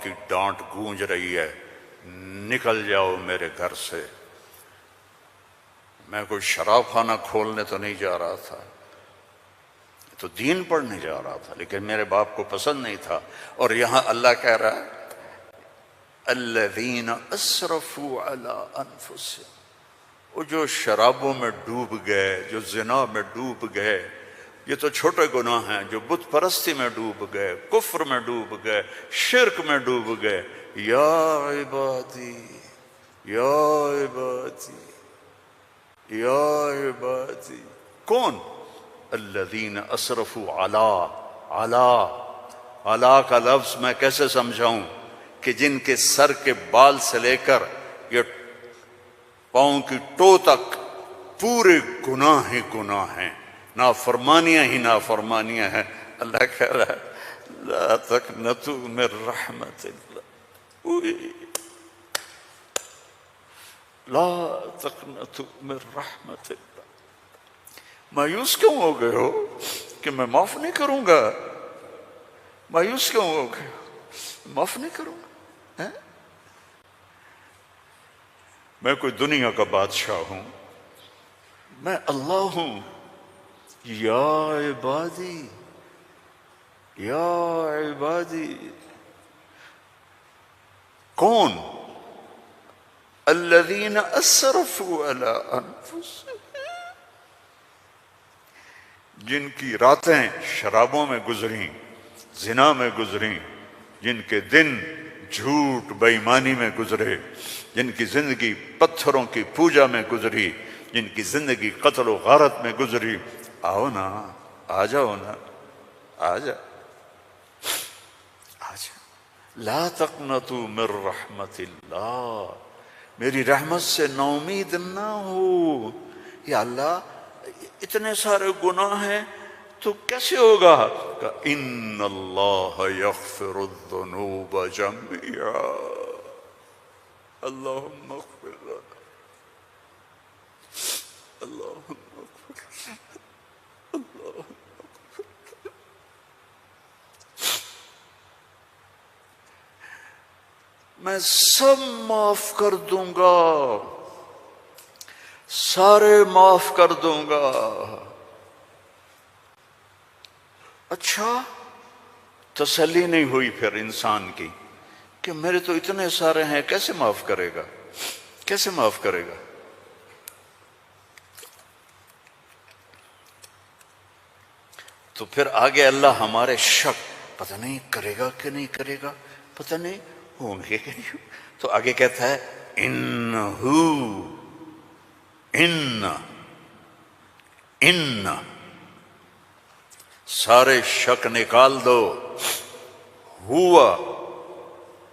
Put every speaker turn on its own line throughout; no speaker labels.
کی ڈانٹ گونج رہی ہے، نکل جاؤ میرے گھر سے۔ میں کوئی شراب خانہ کھولنے تو نہیں جا رہا تھا، تو دین پڑھنے جا رہا تھا، لیکن میرے باپ کو پسند نہیں تھا۔ اور یہاں اللہ کہہ رہا ہے الذین اسرفوا علی انفسہم، وہ جو شرابوں میں ڈوب گئے، جو زنا میں ڈوب گئے، یہ تو چھوٹے گناہ ہیں، جو بت پرستی میں ڈوب گئے، کفر میں ڈوب گئے، شرک میں ڈوب گئے، یا عبادی یا عبادی یا عبادی، کون؟ الذین اسرفوا علی کا لفظ میں کیسے سمجھاؤں کہ جن کے سر کے بال سے لے کر یہ پاؤں کی ٹو تک پورے گناہ ہی گناہ ہیں، نافرمانیاں ہی نافرمانیاں ہیں۔ اللہ کہہ رہا ہے لا تقنطوا من رحمت اللہ، لا تقنطوا من رحمت اللہ۔ مایوس کیوں ہو گئے ہو کہ میں معاف نہیں کروں گا؟ مایوس کیوں ہو گئے ہو؟ معاف نہیں کروں گا؟ میں کوئی دنیا کا بادشاہ ہوں؟ میں اللہ ہوں۔ یا عبادی یا عبادی، کون؟ الذین اسرفوا علی انفسہم، جن کی راتیں شرابوں میں گزریں، زنا میں گزریں، جن کے دن جھوٹ بے ایمانی میں گزرے، جن کی زندگی پتھروں کی پوجا میں گزری، جن کی زندگی قتل و غارت میں گزری۔ آؤ نا، آ جاؤ نا، آ جا آ جا۔ لا تقنطوا من رحمت اللہ، میری رحمت سے نا امید نہ ہو۔ یا اللہ اتنے سارے گناہ ہیں تو کیسے ہوگا؟ کہ ان اللہ یغفر الذنوب جميعا، اللہم اغفر لنا، اللہم اغفر لنا، اللہم اغفر لنا۔ میں سب معاف کر دوں گا، سارے معاف کر دوں گا۔ اچھا، تسلی نہیں ہوئی پھر انسان کی کہ میرے تو اتنے سارے ہیں، کیسے معاف کرے گا؟ کیسے معاف کرے گا؟ تو پھر آگے اللہ ہمارے شک، پتہ نہیں کرے گا کہ نہیں کرے گا، پتہ نہیں ہوں گے کہ نہیں، تو آگے کہتا ہے ان سارے شک نکال دو، ہوا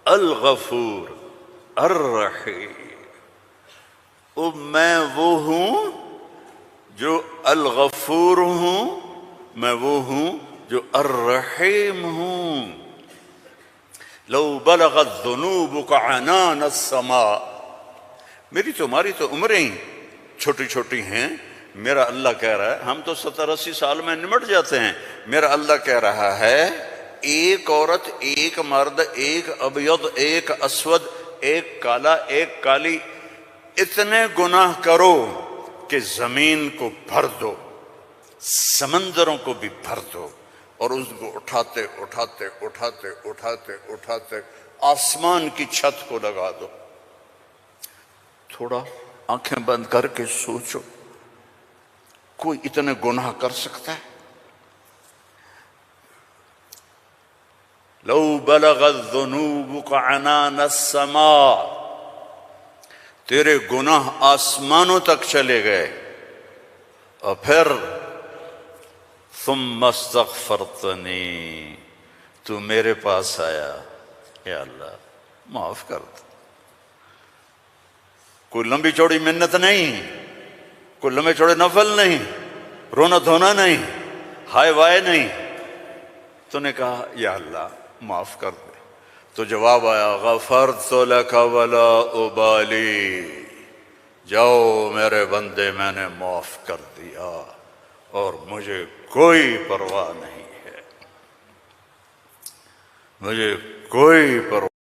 الغفور الرحیم، میں وہ ہوں جو الغفور ہوں، میں وہ ہوں جو الرحیم ہوں۔ لو بلغت ذنوبک عنان السماء، میری تمہاری تو عمریں ہی چھوٹی چھوٹی ہیں، میرا اللہ کہہ رہا ہے، ہم تو 70-80 سال میں نمٹ جاتے ہیں، میرا اللہ کہہ رہا ہے ایک عورت، ایک مرد، ایک ابیض، ایک اسود، ایک کالا، ایک کالی، اتنے گناہ کرو کہ زمین کو بھر دو، سمندروں کو بھی بھر دو، اور اس کو اٹھاتے اٹھاتے اٹھاتے اٹھاتے اٹھاتے آسمان کی چھت کو لگا دو۔ تھوڑا آنکھیں بند کر کے سوچو، کوئی اتنے گناہ کر سکتا ہے؟ لو بلغت ذنوبک عنان السماء، تیرے گناہ آسمانوں تک چلے گئے، اور پھر ثم استغفرتنی، تو میرے پاس آیا، یا اللہ معاف کر دو۔ کوئی لمبی چوڑی منت نہیں، کوئی لمبے چوڑے نفل نہیں، رونا دھونا نہیں، ہائے وائے نہیں، تو نے کہا یا اللہ معاف کر دے، تو جواب آیا غفرت لک ولا ابالی، جاؤ میرے بندے میں نے معاف کر دیا اور مجھے کوئی پرواہ نہیں ہے، مجھے کوئی پرواہ